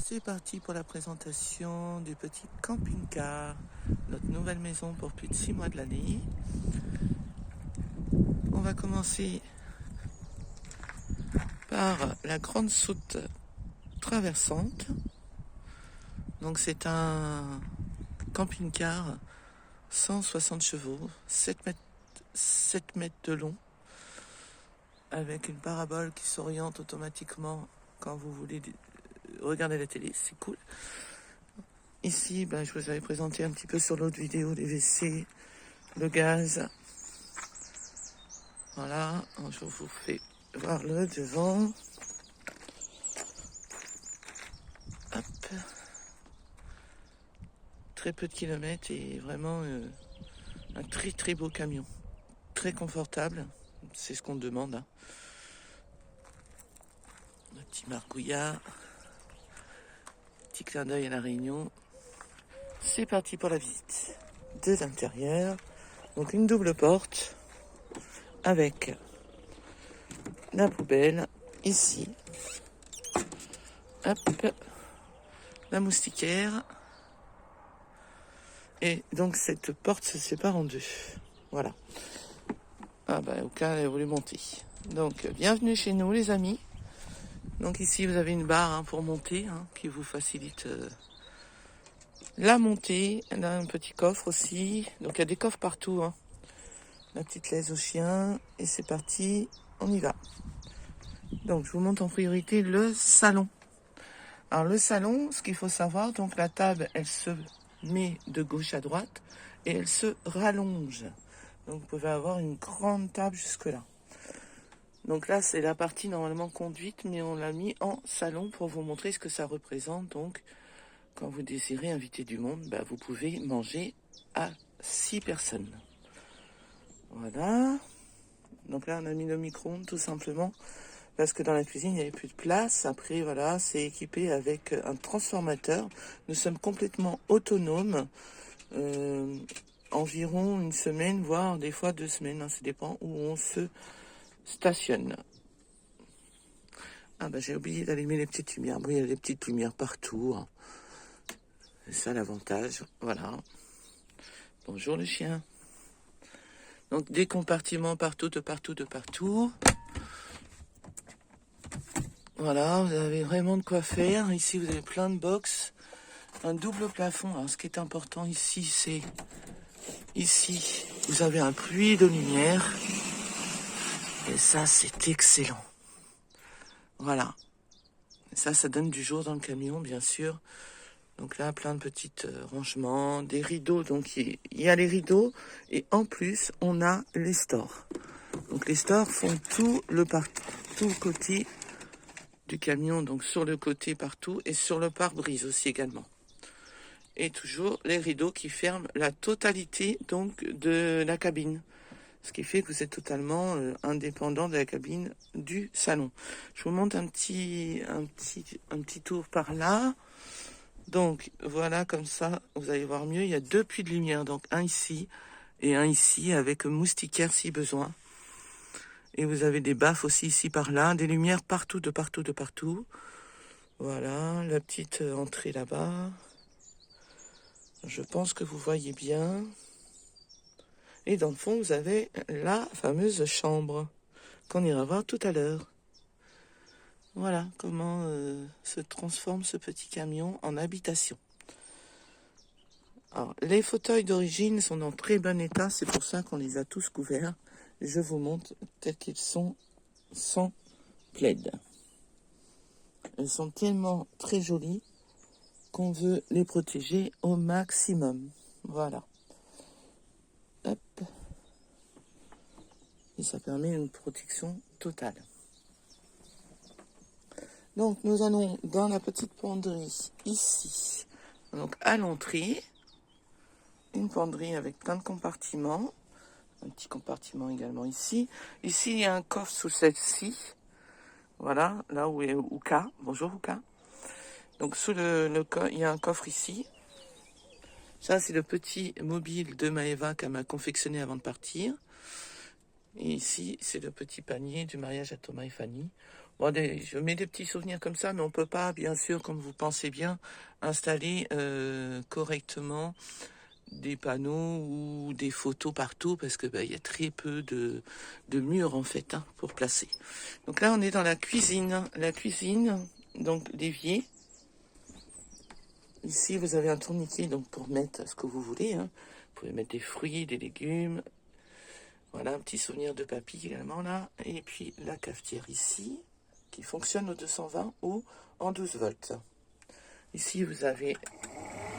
C'est parti pour la présentation du petit camping-car, notre nouvelle maison pour plus de 6 mois de l'année. On va commencer par la grande soute traversante. Donc c'est un camping-car 160 chevaux, 7 mètres de long, avec une parabole qui s'oriente automatiquement quand vous voulez regarder la télé, c'est cool. Ici, je vous avais présenté un petit peu sur l'autre vidéo les WC, le gaz. Voilà, je vous fais voir le devant. Hop. Très peu de kilomètres et vraiment un très très beau camion. Très confortable, c'est ce qu'on demande. Un petit margouillard. Petit clin d'œil à la Réunion. C'est parti pour la visite de l'intérieur. Donc une double porte avec la poubelle ici. Hop, la moustiquaire. Et donc cette porte se sépare en deux. Voilà. Au cas où elle a voulu monter. Donc bienvenue chez nous les amis. Donc ici vous avez une barre pour monter qui vous facilite la montée. Là un petit coffre aussi. Donc il y a des coffres partout. La petite laisse au chien. Et c'est parti, on y va. Donc je vous montre en priorité le salon. Alors le salon, ce qu'il faut savoir, donc la table elle se met de gauche à droite et elle se rallonge. Donc vous pouvez avoir une grande table jusque là. Donc là c'est la partie normalement conduite, mais on l'a mis en salon pour vous montrer ce que ça représente. Donc quand vous désirez inviter du monde, vous pouvez manger à 6 personnes. Voilà. Donc là on a mis le micro-ondes tout simplement parce que dans la cuisine il n'y avait plus de place. Après voilà, c'est équipé avec un transformateur. Nous sommes complètement autonomes. Environ une semaine, voire des fois 2 semaines, ça dépend où on se stationne. J'ai oublié d'allumer les petites lumières. Il y a des petites lumières partout. C'est ça l'avantage. Voilà. Bonjour le chien. Donc des compartiments partout, de partout. Voilà, vous avez vraiment de quoi faire. Ici, vous avez plein de box. Un double plafond. Alors, ce qui est important ici, c'est... Ici, vous avez un puits de lumière. Et ça, c'est excellent. Voilà. Ça donne du jour dans le camion, bien sûr. Donc là, plein de petits rangements, des rideaux. Donc il y a les rideaux et en plus, on a les stores. Donc les stores font tout le côté du camion, donc sur le côté partout et sur le pare-brise aussi également. Et toujours les rideaux qui ferment la totalité donc de la cabine. Ce qui fait que vous êtes totalement indépendant de la cabine du salon. Je vous montre un petit tour par là. Donc voilà, comme ça, vous allez voir mieux. Il y a 2 puits de lumière, donc un ici et un ici avec moustiquaire si besoin. Et vous avez des baffes aussi ici par là, des lumières partout, de partout. Voilà, la petite entrée là-bas. Je pense que vous voyez bien. Et dans le fond, vous avez la fameuse chambre qu'on ira voir tout à l'heure. Voilà comment se transforme ce petit camion en habitation. Alors, les fauteuils d'origine sont en très bon état, c'est pour ça qu'on les a tous couverts. Je vous montre tels qu'ils sont sans plaid. Elles sont tellement très jolies qu'on veut les protéger au maximum. Voilà. Hop. Et ça permet une protection totale. Donc nous allons dans la petite penderie ici. Donc à l'entrée, une penderie avec plein de compartiments. Un petit compartiment également ici. Ici, il y a un coffre sous celle-ci. Voilà, là où est Ouka. Bonjour Ouka. Donc sous il y a un coffre ici. Ça, c'est le petit mobile de Maëva qu'elle m'a confectionné avant de partir. Et ici, c'est le petit panier du mariage à Thomas et Fanny, Bon, je mets des petits souvenirs comme ça, mais on peut pas, bien sûr, comme vous pensez bien, installer correctement des panneaux ou des photos partout parce que il y a très peu de murs en fait hein, pour placer. Donc là on est dans la cuisine. La cuisine, donc l'évier. Ici vous avez un tourniquet donc pour mettre ce que vous voulez. Hein. Vous pouvez mettre des fruits, des légumes. Voilà un petit souvenir de papy également là. Et puis la cafetière ici qui fonctionne au 220 ou en 12 volts. Ici vous avez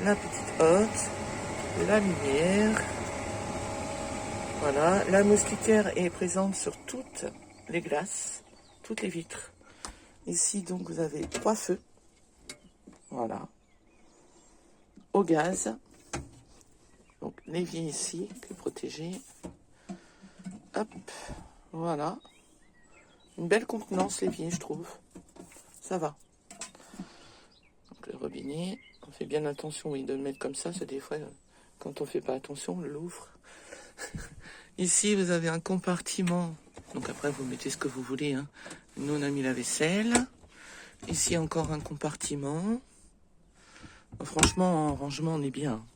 la petite hotte. La lumière, voilà, la moustiquaire est présente sur toutes les glaces, toutes les vitres. Ici donc vous avez 3 feux, voilà, au gaz. Donc l'évier ici, qui est protégé. Hop, voilà. Une belle contenance l'évier je trouve, ça va. Donc le robinet, on fait bien attention oui, de le mettre comme ça, c'est des fois quand on fait pas attention on l'ouvre. Ici, vous avez un compartiment. Donc après, vous mettez ce que vous voulez. Hein. Nous, on a mis la vaisselle. Ici, encore un compartiment. Franchement, en rangement, on est bien.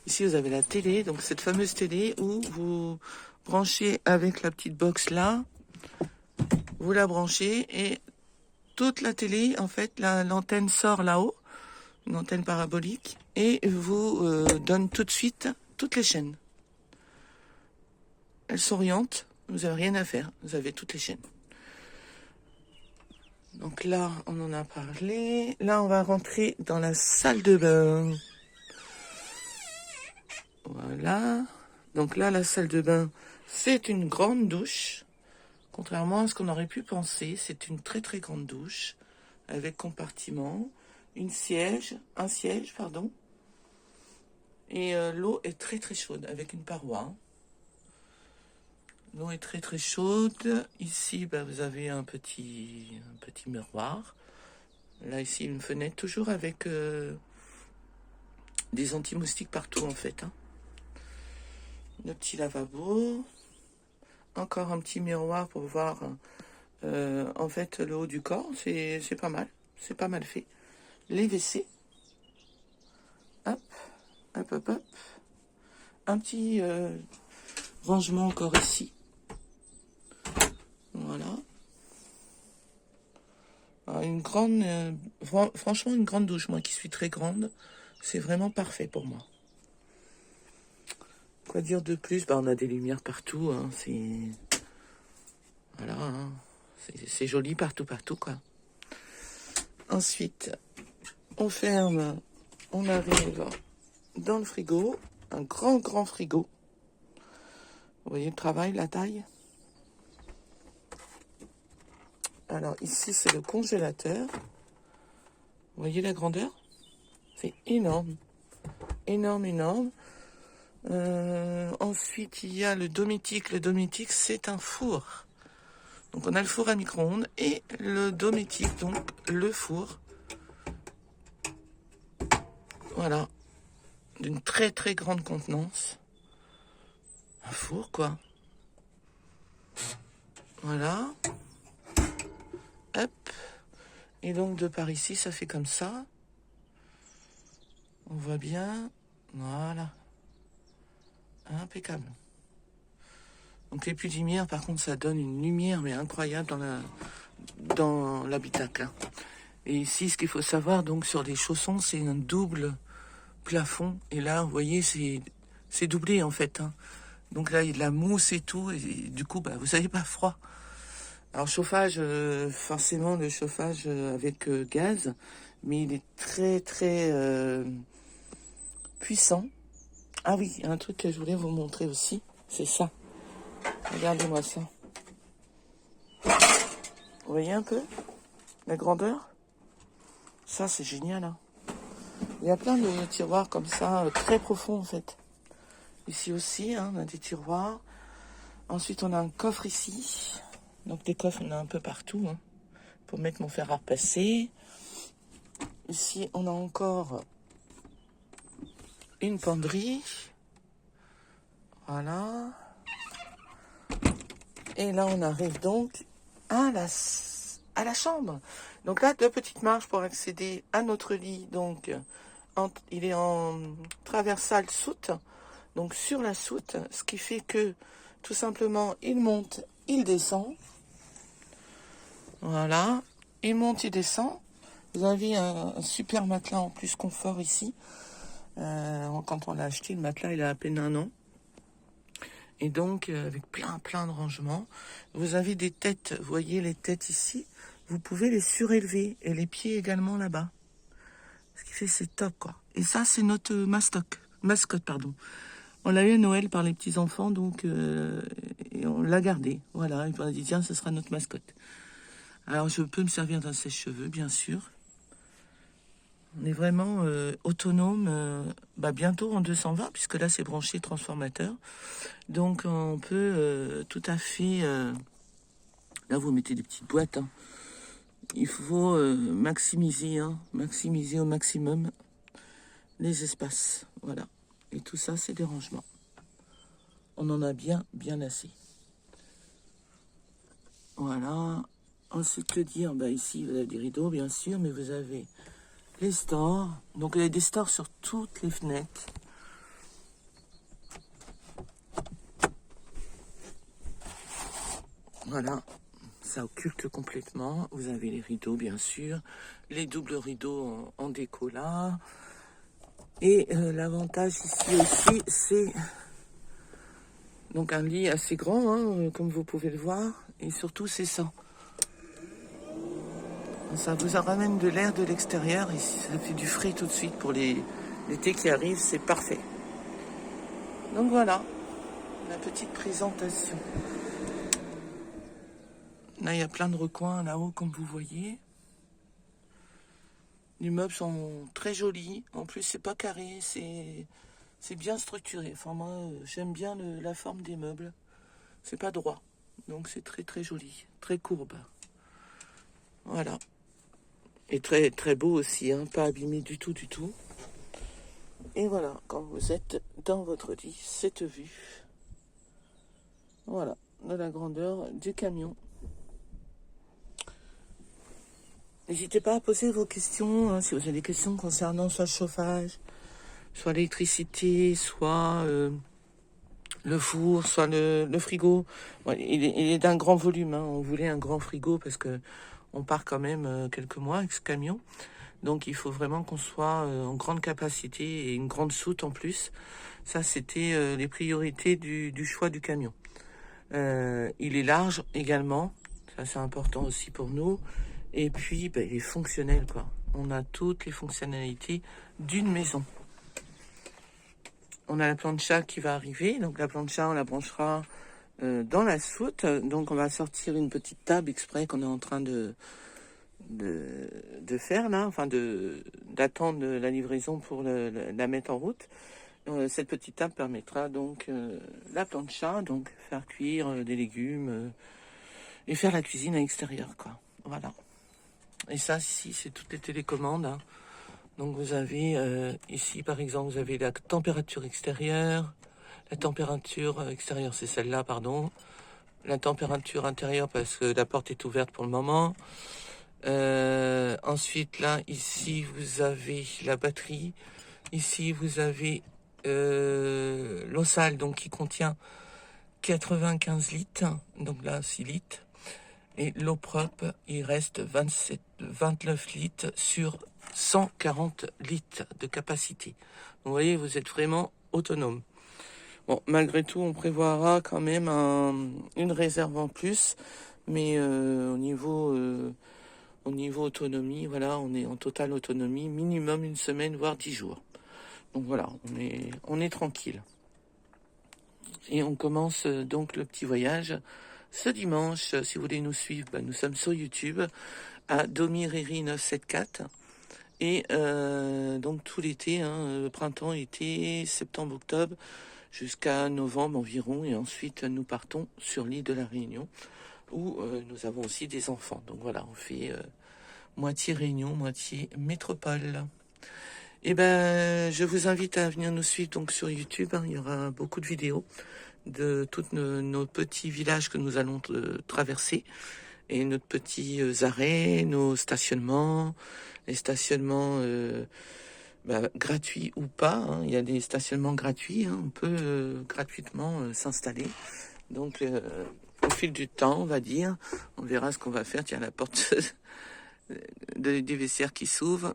Ici, vous avez la télé. Donc, cette fameuse télé où vous branchez avec la petite box là. Vous la branchez et toute la télé, en fait, l'antenne sort là-haut. Une antenne parabolique. Et vous donne tout de suite toutes les chaînes. Elle s'oriente, vous n'avez rien à faire, vous avez toutes les chaînes. Donc là, on en a parlé. Là, on va rentrer dans la salle de bain. Voilà. Donc là, la salle de bain, c'est une grande douche. Contrairement à ce qu'on aurait pu penser, c'est une très très grande douche avec compartiment, un siège, pardon. Et l'eau est très très chaude avec une paroi. L'eau est très très chaude. Ici, vous avez un petit miroir. Là, ici, une fenêtre, toujours avec des anti-moustiques partout, en fait. Hein. Le petit lavabo. Encore un petit miroir pour voir, en fait, le haut du corps. C'est pas mal. C'est pas mal fait. Les WC. Hop, hop, hop, hop. Un petit rangement encore ici. Voilà. Une grande, franchement une grande douche, moi qui suis très grande, c'est vraiment parfait pour moi. Quoi dire de plus? On a des lumières partout, hein, c'est... Voilà, hein, c'est joli partout, quoi. Ensuite, on ferme, on arrive dans le frigo, un grand frigo. Vous voyez le travail, la taille? Alors ici, c'est le congélateur. Vous voyez la grandeur? C'est énorme. Énorme. Ensuite, il y a le dométique. Le dométique, c'est un four. Donc, on a le four à micro-ondes et le dométique, donc le four. Voilà. D'une très, très grande contenance. Un four, quoi. Voilà. Hop. Et donc, de par ici, ça fait comme ça. On voit bien. Voilà. Impeccable. Donc les petites lumières, par contre, ça donne une lumière mais incroyable dans l'habitacle. Et ici, ce qu'il faut savoir, donc sur les chaussons, c'est un double plafond. Et là, vous voyez, c'est doublé en fait. Hein. Donc là, il y a de la mousse et tout. Et du coup, vous n'avez pas froid. Alors chauffage, forcément, le chauffage avec gaz. Mais il est très, très puissant. Ah oui, un truc que je voulais vous montrer aussi, c'est ça. Regardez-moi ça. Vous voyez un peu la grandeur? Ça, c'est génial. Hein. Il y a plein de tiroirs comme ça, très profonds en fait. Ici aussi, hein, on a des tiroirs. Ensuite, on a un coffre ici. Donc des coffres, on a un peu partout. Hein, pour mettre mon fer à repasser. Ici, on a encore une penderie. Voilà. Et là, on arrive donc à à la chambre. Donc là, 2 petites marches pour accéder à notre lit. Donc, il est en traversale soute, donc sur la soute, ce qui fait que, tout simplement, il monte, il descend. Voilà, il monte, il descend. Vous avez un super matelas en plus confort ici. Quand on l'a acheté, le matelas, il a à peine 1 an. Et donc, avec plein de rangements. Vous avez des têtes, vous voyez les têtes ici. Vous pouvez les surélever. Et les pieds également là-bas. Ce qui fait, c'est top, quoi. Et ça, c'est notre mascotte, pardon. On l'a eu à Noël par les petits-enfants, donc et on l'a gardé. Voilà, il m'a dit, tiens, ce sera notre mascotte. Alors, je peux me servir d'un sèche-cheveux, bien sûr. On est vraiment autonome, bientôt en 220, puisque là, c'est branché transformateur. Donc, on peut tout à fait... là, vous mettez des petites boîtes. Hein. Il faut maximiser au maximum les espaces. Voilà. Et tout ça, c'est des rangements. On en a bien assez. Voilà. Ensuite, que dire? Ici, vous avez des rideaux, bien sûr, mais vous avez les stores. Donc, il y a des stores sur toutes les fenêtres. Voilà. Ça occulte complètement. Vous avez les rideaux, bien sûr. Les doubles rideaux en déco là. Et l'avantage ici aussi, c'est donc un lit assez grand, hein, comme vous pouvez le voir. Et surtout, c'est ça. Ça vous ramène de l'air de l'extérieur et ça fait du frais tout de suite pour l'été qui arrive, c'est parfait. Donc voilà, la petite présentation. Là, il y a plein de recoins là-haut, comme vous voyez. Les meubles sont très jolis. En plus, c'est pas carré, c'est bien structuré. Enfin, moi, j'aime bien la forme des meubles. C'est pas droit. Donc, c'est très joli, très courbe. Voilà. Et très beau aussi, hein, pas abîmé du tout. Et voilà, quand vous êtes dans votre lit, cette vue. Voilà, de la grandeur du camion. N'hésitez pas à poser vos questions, hein, si vous avez des questions concernant soit le chauffage, soit l'électricité, soit le four, soit le frigo. Ouais, il est d'un grand volume, hein. On voulait un grand frigo parce que on part quand même quelques mois avec ce camion. Donc il faut vraiment qu'on soit en grande capacité et une grande soute en plus. Ça, c'était les priorités du choix du camion. Il est large également. Ça, c'est important aussi pour nous. Et puis, il est fonctionnel, quoi. On a toutes les fonctionnalités d'une maison. On a la plancha qui va arriver. Donc la plancha, on la branchera dans la soute. Donc on va sortir une petite table exprès qu'on est en train de faire là, enfin d'attendre la livraison pour la mettre en route. Cette petite table permettra donc la plancha, donc faire cuire des légumes et faire la cuisine à l'extérieur, quoi. Voilà. Et ça, ici, c'est toutes les télécommandes. Hein. Donc vous avez ici, par exemple, vous avez la température extérieure. La température extérieure, c'est celle-là, pardon. La température intérieure, parce que la porte est ouverte pour le moment. Ensuite, là, ici, vous avez la batterie. Ici, vous avez l'eau sale, donc qui contient 95 litres. Donc là, 6 litres. Et l'eau propre, il reste 29 litres sur 140 litres de capacité. Donc, vous voyez, vous êtes vraiment autonome. Bon, malgré tout, on prévoira quand même une réserve en plus. Mais au niveau autonomie, voilà, on est en totale autonomie, minimum 1 semaine, voire 10 jours. Donc voilà, on est tranquille. Et on commence donc le petit voyage ce dimanche. Si vous voulez nous suivre, nous sommes sur YouTube à Domiriri974. Et donc tout l'été, printemps, été, septembre, octobre, jusqu'à novembre environ. Et ensuite, nous partons sur l'île de la Réunion, où nous avons aussi des enfants. Donc voilà, on fait moitié Réunion, moitié métropole. Et je vous invite à venir nous suivre donc sur YouTube. Il y aura beaucoup de vidéos de tous nos petits villages que nous allons traverser. et nos petits arrêts, nos stationnements, les stationnements gratuits ou pas. Hein. Il y a des stationnements gratuits, hein. On peut gratuitement s'installer. Donc, au fil du temps, on va dire, on verra ce qu'on va faire. Tiens, la porte du vestiaire qui s'ouvre.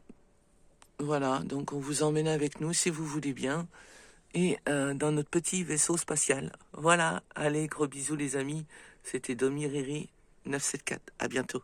Voilà, donc on vous emmène avec nous si vous voulez bien. Et dans notre petit vaisseau spatial. Voilà, allez, gros bisous les amis. C'était Domi Riri 974. À bientôt.